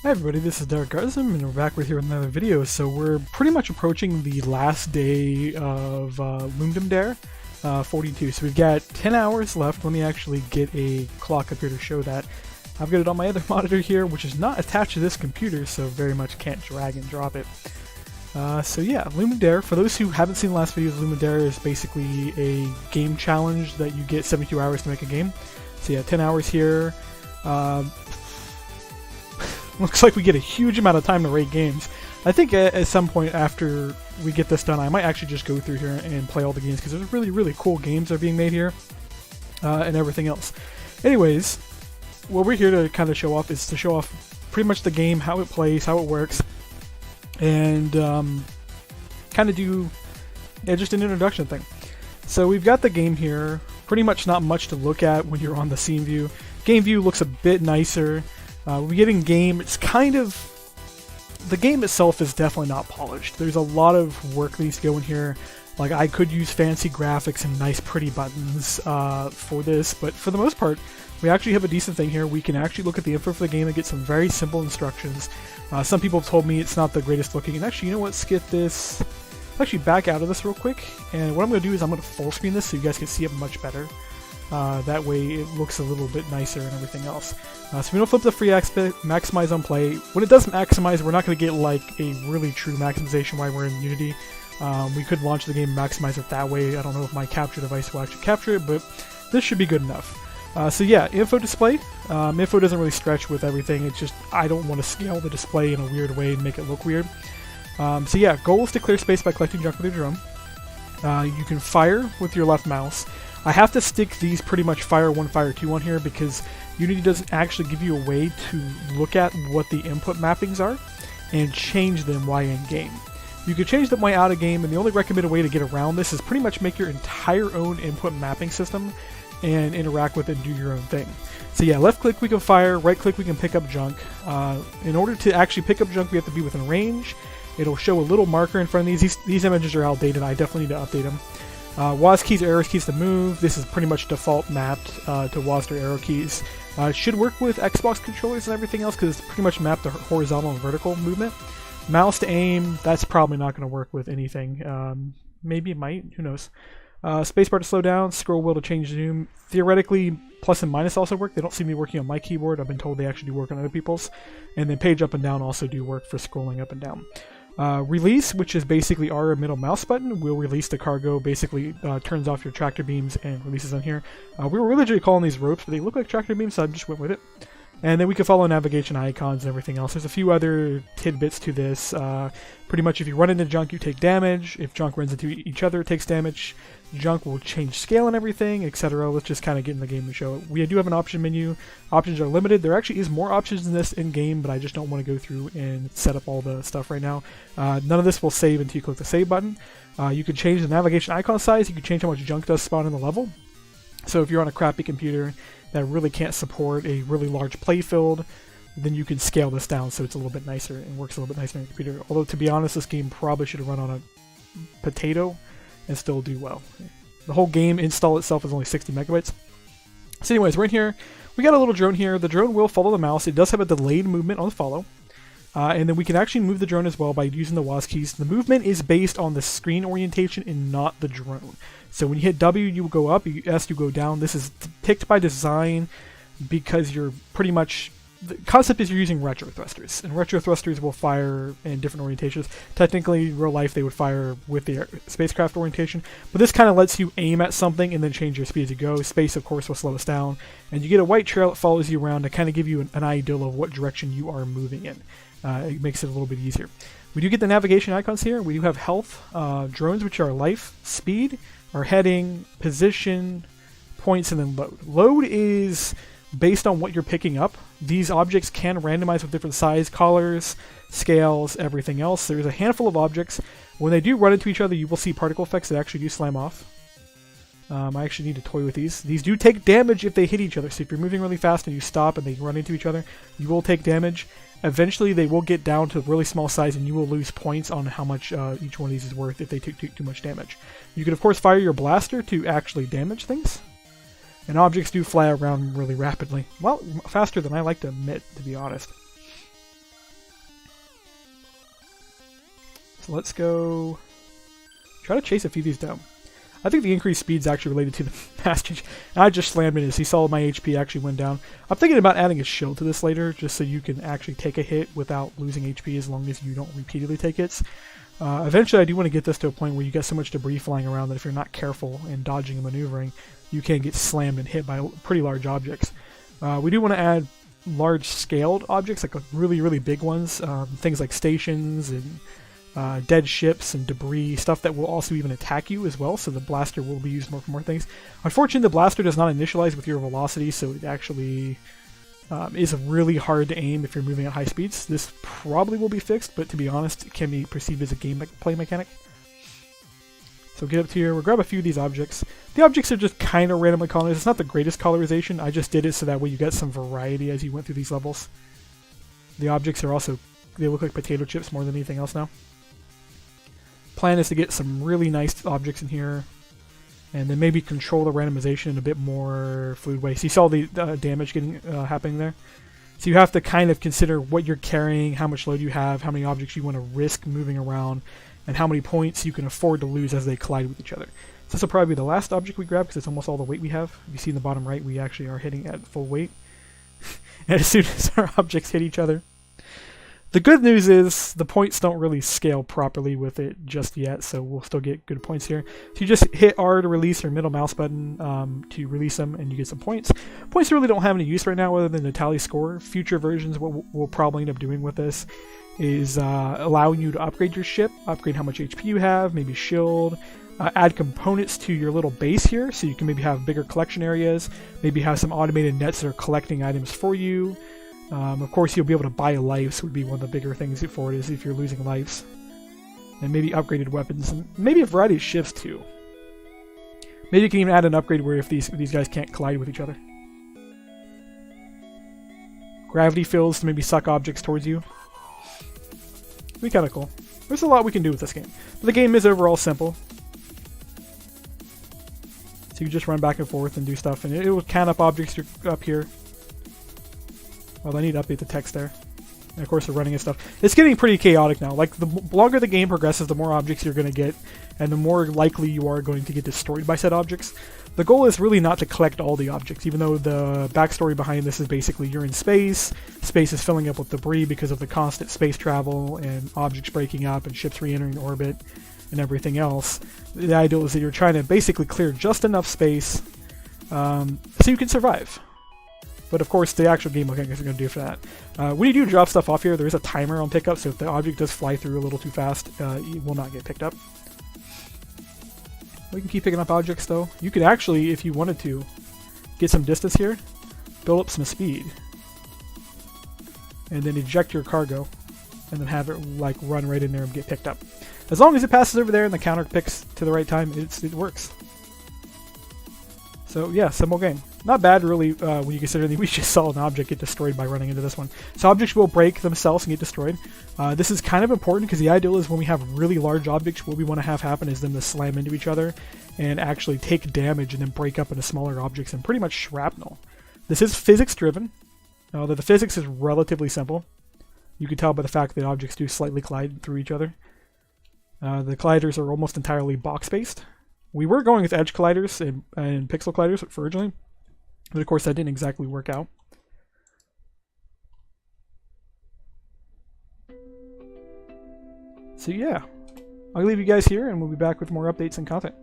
Hi everybody, this is Derek Garzum, and we're back with you with another video. So we're pretty much approaching the last day of ludum dare 42. So we've got 10 hours left. Let me actually get a clock up here to show that. I've got it on my other monitor here, which is not attached to this computer, so very much can't drag and drop it. So yeah, ludum dare. For those who haven't seen the last videos, ludum dare is basically a game challenge that you get 72 hours to make a game. So yeah, 10 hours here. Looks like we get a huge amount of time to rate games. I think at some point after we get this done, I might actually just go through here and play all the games, because there's really cool games that are being made here and everything else. Anyways, what we're here to kind of show off is to show off pretty much the game, how it plays, how it works, and kind of do just an introduction thing. So we've got the game here. Pretty much not much to look at when you're on the scene view. Game view looks a bit nicer. We get in game, it's kind of... The game itself is definitely not polished. There's a lot of work that needs to go in here. Like, I could use fancy graphics and nice pretty buttons for this, but for the most part, we actually have a decent thing here. We can actually look at the info for the game and get some very simple instructions. Some people have told me it's not the greatest looking, and actually, you know what, skip this. I'll actually back out of this real quick, and what I'm going to do is I'm going to full screen this so you guys can see it much better. That way it looks a little bit nicer and everything else. So we don't flip the free aspect, maximize on play. When it does maximize, we're not going to get like a really true maximization while we're in Unity. We could launch the game and maximize it that way. I don't know if my capture device will actually capture it, but this should be good enough. So yeah, info display. Info doesn't really stretch with everything. It's just I don't want to scale the display in a weird way and make it look weird. So yeah, goal is to clear space by collecting junk with your drone. You can fire with your left mouse. I have to stick these pretty much fire 1, fire 2 on here because Unity doesn't actually give you a way to look at what the input mappings are and change them while in game. You can change them while out of game, and the only recommended way to get around this is pretty much make your entire own input mapping system and interact with it and do your own thing. So yeah, left click we can fire, right click we can pick up junk. In order to actually pick up junk we have to be within range. It'll show a little marker in front of these. These images are outdated. I definitely need to update them. WAS keys are arrow keys to move. This is pretty much default mapped to WAS or arrow keys. It should work with Xbox controllers and everything else because it's pretty much mapped to horizontal and vertical movement. Mouse to aim, that's probably not going to work with anything. Maybe it might, who knows. Spacebar to slow down, scroll wheel to change zoom. Theoretically, plus and minus also work. They don't seem to be working on my keyboard. I've been told they actually do work on other people's. And then page up and down also do work for scrolling up and down. Release, which is basically our middle mouse button, will release the cargo, basically turns off your tractor beams and releases on here. We were originally calling these ropes, but they look like tractor beams, so I just went with it. And then we can follow navigation icons and everything else. There's a few other tidbits to this. Pretty much if you run into junk, you take damage. If junk runs into each other, it takes damage. Junk will change scale and everything, etc. Let's just kind of get in the game to show it. We do have an option menu. Options are limited. There actually is more options than this in-game, but I just don't want to go through and set up all the stuff right now. None of this will save until you click the save button. You can change the navigation icon size. You can change how much junk does spawn in the level. So if you're on a crappy computer that really can't support a really large playfield, then you can scale this down so it's a little bit nicer and works a little bit nicer on your computer. Although, to be honest, this game probably should have run on a potato and still do well. The whole game install itself is only 60 megabytes. So anyways, we're in here. We got a little drone here. The drone will follow the mouse. It does have a delayed movement on the follow. And then we can actually move the drone as well by using the WAS keys. The movement is based on the screen orientation and not the drone. So when you hit W, you will go up, S, you go down. This is picked by design because you're pretty much... The concept is you're using retro thrusters, and retro thrusters will fire in different orientations. Technically, in real life, they would fire with the spacecraft orientation, but this kind of lets you aim at something and then change your speed as you go. Space, of course, will slow us down, and you get a white trail that follows you around to kind of give you an idea of what direction you are moving in. It makes it a little bit easier. We do get the navigation icons here. We do have health, drones, which are life, speed, our heading, position, points, and then load. Load is based on what you're picking up. These objects can randomize with different size, colors, scales, everything else. There's a handful of objects. When they do run into each other, you will see particle effects that actually do slam off. I actually need to toy with these. These do take damage if they hit each other. So if you're moving really fast and you stop and they run into each other, you will take damage. Eventually they will get down to a really small size and you will lose points on how much each one of these is worth if they take too much damage. You can of course fire your blaster to actually damage things. And objects do fly around really rapidly. Well, faster than I like to admit, to be honest. So let's go try to chase a few of these down. I think the increased speed is actually related to the mass change. And I just slammed into this. You saw my HP actually went down. I'm thinking about adding a shield to this later, just so you can actually take a hit without losing HP as long as you don't repeatedly take hits. Eventually, I do want to get this to a point where you get so much debris flying around that if you're not careful in dodging and maneuvering, you can get slammed and hit by pretty large objects. We do want to add large-scaled objects, like really, really big ones, things like stations and dead ships and debris, stuff that will also even attack you as well, so the blaster will be used more for more things. Unfortunately, the blaster does not initialize with your velocity, so it actually is really hard to aim if you're moving at high speeds. This probably will be fixed, but to be honest, it can be perceived as a gameplay mechanic. So get up to here, we'll grab a few of these objects. The objects are just kind of randomly colorized. It's not the greatest colorization, I just did it so that way you get some variety as you went through these levels. The objects are also, they look like potato chips more than anything else now. Plan is to get some really nice objects in here, and then maybe control the randomization in a bit more fluid way. So you saw the damage getting happening there. So you have to kind of consider what you're carrying, how much load you have, how many objects you want to risk moving around, and how many points you can afford to lose as they collide with each other. So this will probably be the last object we grab because it's almost all the weight we have. If you see in the bottom right, we actually are hitting at full weight. And as soon as our objects hit each other, the good news is the points don't really scale properly with it just yet, so we'll still get good points here. So you just hit R to release or middle mouse button to release them, and you get some points. Points really don't have any use right now other than the tally score. Future versions, what we'll probably end up doing with this is allowing you to upgrade your ship, upgrade how much HP you have, maybe shield, add components to your little base here, so you can maybe have bigger collection areas, maybe have some automated nets that are collecting items for you. Of course, you'll be able to buy lives, would be one of the bigger things for it, is if you're losing lives. And maybe upgraded weapons, and maybe a variety of ships too. Maybe you can even add an upgrade where if these guys can't collide with each other. Gravity fields to maybe suck objects towards you. It'd be kind of cool. There's a lot we can do with this game. But the game is overall simple. So you just run back and forth and do stuff, and it will count up objects up here. Well, I need to update the text there. And of course, we're running and stuff. It's getting pretty chaotic now. Like, the longer the game progresses, the more objects you're going to get, and the more likely you are going to get destroyed by said objects. The goal is really not to collect all the objects, even though the backstory behind this is basically you're in space. Space is filling up with debris because of the constant space travel and objects breaking up and ships re-entering orbit and everything else. The idea is that you're trying to basically clear just enough space so you can survive. But of course, the actual game mechanics are going to do for that. When you do drop stuff off here, there is a timer on pickup, so if the object does fly through a little too fast, it will not get picked up. We can keep picking up objects, though. You could actually, if you wanted to, get some distance here, build up some speed, and then eject your cargo, and then have it like run right in there and get picked up. As long as it passes over there and the counter picks to the right time, it works. So yeah, simple game. Not bad really when you consider that we just saw an object get destroyed by running into this one. So objects will break themselves and get destroyed. This is kind of important because the ideal is when we have really large objects, what we want to have happen is them to slam into each other and actually take damage and then break up into smaller objects and pretty much shrapnel. This is physics driven, although the physics is relatively simple. You can tell by the fact that objects do slightly collide through each other. The colliders are almost entirely box based. We were going with edge colliders and pixel colliders originally, but of course that didn't exactly work out. So yeah, I'll leave you guys here and we'll be back with more updates and content.